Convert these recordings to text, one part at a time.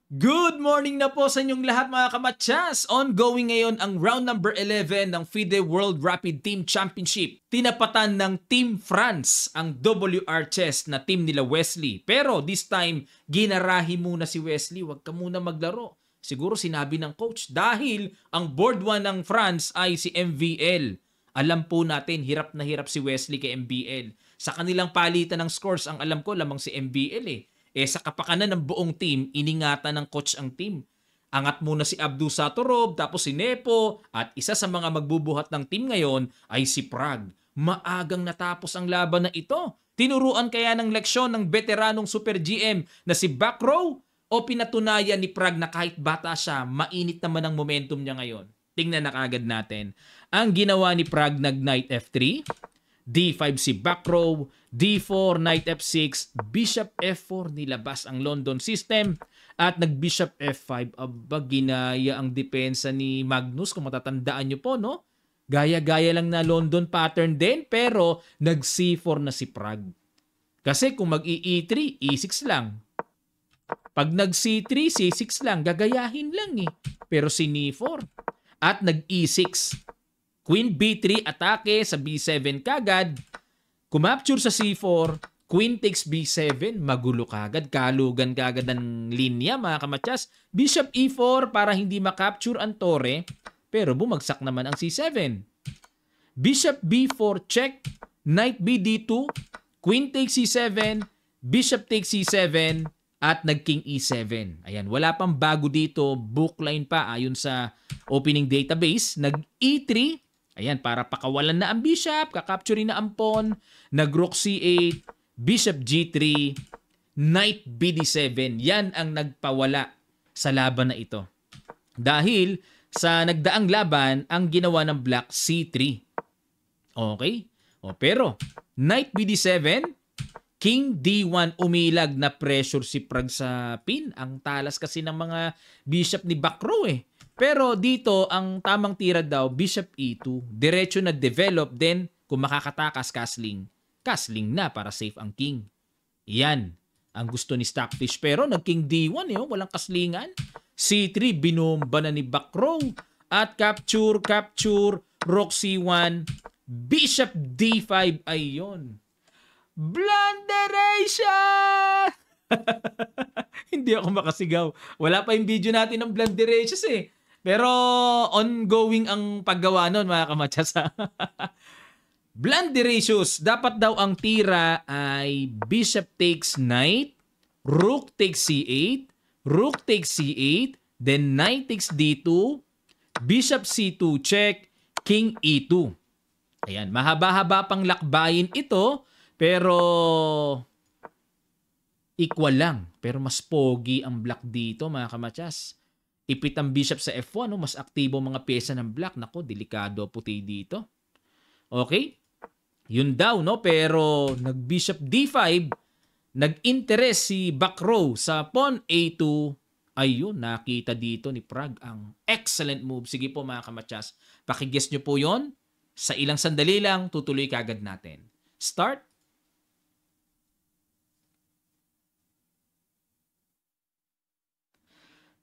Good morning na po sa inyong lahat mga kamatsas! Ongoing ngayon ang round number 11 ng FIDE World Rapid Team Championship. Tinapatan ng Team France ang WR Chess na team nila Wesley. Pero this time, ginarahi muna si Wesley. Huwag ka muna maglaro. Siguro sinabi ng coach dahil ang board 1 ng France ay si MVL. Alam po natin, hirap na hirap si Wesley kay MVL. Sa kanilang palitan ng scores, ang alam ko lamang si MVL eh. Sa kapakanan ng buong team, iningatan ng coach ang team. Angat muna si Abdu Satorov, tapos si Nepo, at isa sa mga magbubuhat ng team ngayon ay si Prague. Maagang natapos ang laban na ito. Tinuruan kaya ng leksyon ng veteranong Super GM na si Backrow o pinatunayan ni Prague na kahit bata siya, mainit naman ang momentum niya ngayon. Tingnan na kagad natin. Ang ginawa ni Prague, nag-Knight F3, D5 si Backrow, D4, Knight F6, Bishop F4, nilabas ang London system, at nag-Bishop F5. Aba, ginaya ang depensa ni Magnus, kung matatandaan nyo po, no? Gaya-gaya lang na London pattern din, pero nag-C4 na si Prague. Kasi kung mag-E3, E6 lang. Pag nag-C3, C6 lang, gagayahin lang eh. Pero sinE4. At nag-E6. Queen B3, atake sa B7 kagad. Kumapture sa C4, Queen takes B7, magulo kagad, kalugan kagad ang linya mga kamatsas. Bishop E4 para hindi makapture ang tore, pero bumagsak naman ang C7. Bishop B4 check, Knight BD2, Queen takes C7, Bishop takes C7, at nag-King E7. Ayan, wala pang bago dito, bookline pa ayon sa opening database. Nag-E3, ayan, para pakawalan na ang bishop, kakapture na ang pawn, nag-rook C8, bishop G3, knight BD7. Yan ang nagpawala sa laban na ito. Dahil sa nagdaang laban, ang ginawa ng black C3. Okay? Pero, knight BD7, king D1, umilag na pressure si Prague sa pin. Ang talas kasi ng mga bishop ni Backrow eh. Pero dito, ang tamang tira daw, Bishop E2. Diretso na develop, then kung makakatakas, castling. Castling na para safe ang king. Yan ang gusto ni Stockfish. Pero nag-King D1, walang kaslingan. C3, binomba na ni Backrow. At capture, Rook C1, Bishop D5, ayun. Blunderation! Hindi ako makasigaw. Wala pa yung video natin ng blunderations eh. Pero ongoing ang paggawa nun mga kamatsas. Blunderations, dapat daw ang tira ay Bishop takes Knight, Rook takes C8, Rook takes C8, then Knight takes D2, Bishop C2 check, King E2. Ayan, mahaba-haba pang lakbayin ito, pero equal lang. Pero mas pogi ang black dito mga kamatsas. Ipit ang bishop sa F1, mas aktibo mga pyesa ng black. Nako, delikado puti dito. Okay? Yun daw, no? Pero nag-bishop D5, nag-interest si Backrow sa pawn A2. Ayun, nakita dito ni Prague ang excellent move. Sige po mga kamatsas, pakiguess nyo po yon. Sa ilang sandali lang, tutuloy kagad natin. Start.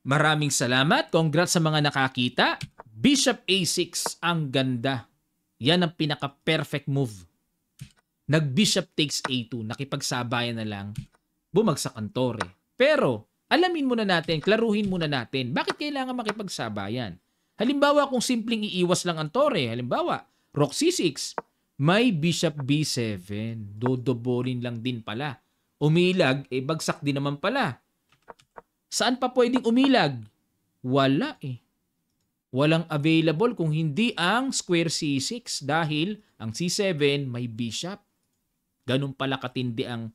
Maraming salamat. Congrats sa mga nakakita. Bishop A6, ang ganda. Yan ang pinaka-perfect move. Nag-Bishop takes A2, nakipagsabayan na lang. Bumagsak ang tore. Pero, alamin muna natin, klaruhin muna natin, bakit kailangan makipagsabayan? Halimbawa, kung simpleng iiwas lang ang tore, halimbawa, Rook C6, may Bishop B7, dodobolin lang din pala. Umilag, bagsak din naman pala. Saan pa pwedeng umilag? Wala eh. Walang available kung hindi ang square C6 dahil ang C7 may bishop. Ganun pala katindi ang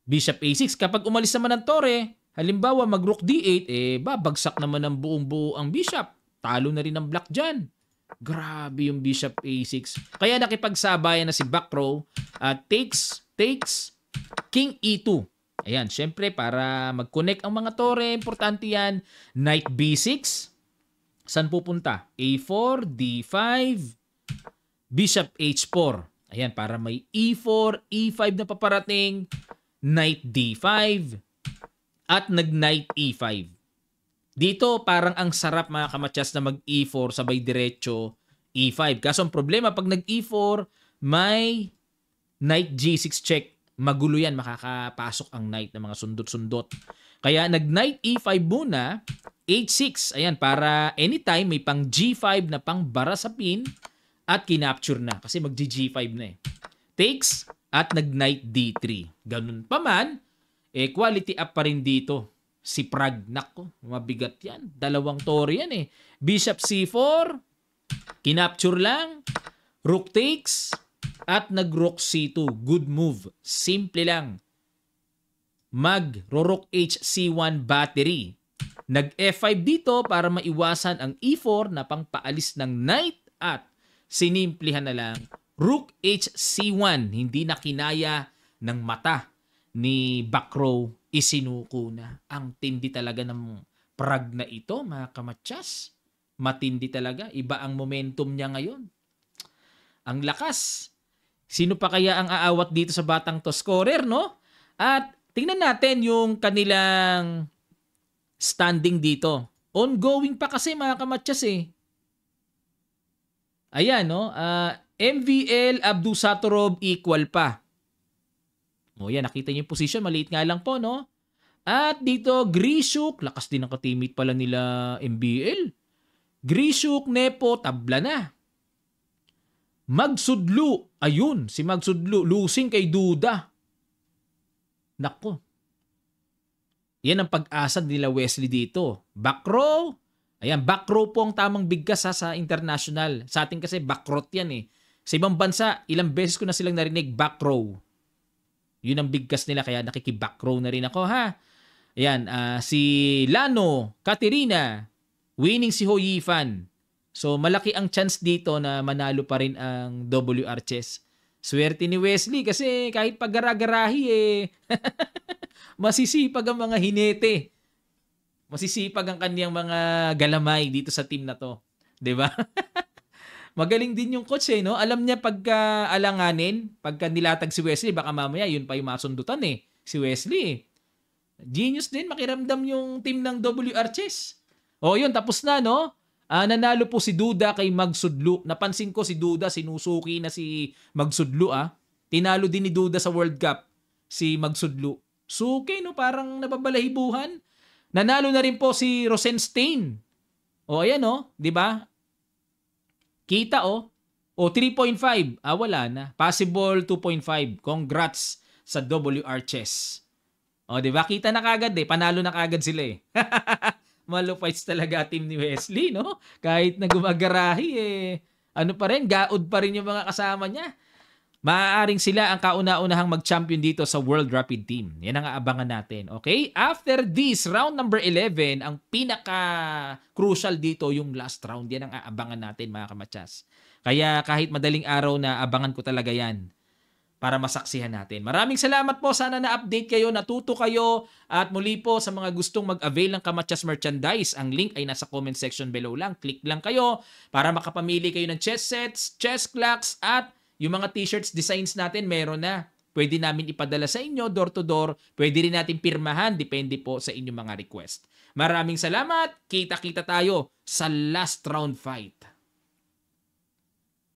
Bishop A6. Kapag umalis naman ang tore, halimbawa mag-Rook D8, babagsak naman ng buong-buo ang bishop. Talo na rin ang black dyan. Grabe yung Bishop A6. Kaya nakipagsabayan na si Backrow at takes King E2. Ayan, syempre para mag-connect ang mga tore, importante yan. Knight B6. Saan pupunta? A4, D5, Bishop H4. Ayan, para may E4, E5 na paparating. Knight D5. At nag-Knight E5. Dito parang ang sarap mga kamatsas na mag E4 sabay diretso E5. Kaso ang problema pag nag E4 may knight G6 check. Magulo yan, makakapasok ang knight ng mga sundot-sundot. Kaya nag knight E5 muna, H6. Ayan, para anytime may pang G5 na pang bara sa pin at kinapture na kasi mag G5 na eh. Takes at nag knight D3. Ganun pa man, quality up pa rin dito. Si Prag, nako, mabigat yan. Dalawang toro yan eh. Bishop C4, kinapture lang, rook takes, at nag-rook C2. Good move. Simple lang. Mag-rook HC1 battery. Nag-F5 dito para maiwasan ang E4 na pangpaalis ng knight at sinimplihan na lang rook HC1. Hindi na kinaya ng mata ni Bakrow, isinuko na. Ang tindi talaga ng Prag na ito, mga kamatsas. Matindi talaga. Iba ang momentum niya ngayon. Ang lakas. Sino pa kaya ang aawat dito sa batang to scorer, no? At tingnan natin yung kanilang standing dito. Ongoing pa kasi mga kamatsas eh. Ayan, no? MVL Abdusatorov equal pa. O yan, nakita niyo yung position. Maliit nga lang po, no? At dito, Grishuk. Lakas din ang ka-teammate pala nila MBL. Grishuk, Nepo, tabla na. Magsudlu. Ayun, si Magsudlu. Losing kay Duda. Nako. Yan ang pag-asa nila Wesley dito. Backrow. Ayan, backrow po ang tamang bigkas sa international. Sa atin kasi backrot yan eh. Sa ibang bansa, ilang beses ko na silang narinig backrow. Yun ang bigkas nila kaya nakiki-backrow na rin ako ha. Ayan, si Lano, Katerina, winning si Ho Yifan. So malaki ang chance dito na manalo pa rin ang WR Chess. Swerte ni Wesley kasi kahit pag-garagarahi masisipag ang mga hinete. Masisipag ang kaniyang mga galamay dito sa team na to. 'Di ba? Magaling din yung coach no? Alam niya pagka alanganin, pagka nilatag si Wesley, baka mamaya yun pa yung masundutan si Wesley. Genius din, makiramdam yung team ng WR Chess. O yun, tapos na no? Nanalo po si Duda kay Magsudlu. Napansin ko si Duda, sinusuki na si Magsudlu Tinalo din ni Duda sa World Cup si Magsudlu. Suki no, parang nababalahibuhan. Nanalo na rin po si Rosenstein. O ayan no, 'di ba? Kita o 3.5. Wala na. Possible 2.5. Congrats sa WR Chess. O 'di ba? Kita na kagad panalo na kagad sila Malupites talaga team ni Wesley, no? Kahit na gumagarahi ano pa rin, gaod pa rin yung mga kasama niya. Maaaring sila ang kauna-unahang mag-champion dito sa World Rapid Team. Yan ang aabangan natin, okay? After this, round number 11, ang pinaka-crucial dito, yung last round. Yan ang aabangan natin, mga kamatsas. Kaya kahit madaling araw na abangan ko talaga yan para masaksihan natin. Maraming salamat po. Sana na-update kayo, natuto kayo. At muli po sa mga gustong mag-avail ng Kamatsas merchandise, ang link ay nasa comment section below lang. Click lang kayo para makapamili kayo ng chess sets, chess clocks, at yung mga t-shirts designs natin meron na. Pwede namin ipadala sa inyo door to door. Pwede rin natin pirmahan. Depende po sa inyong mga request. Maraming salamat. Kita-kita tayo sa last round fight.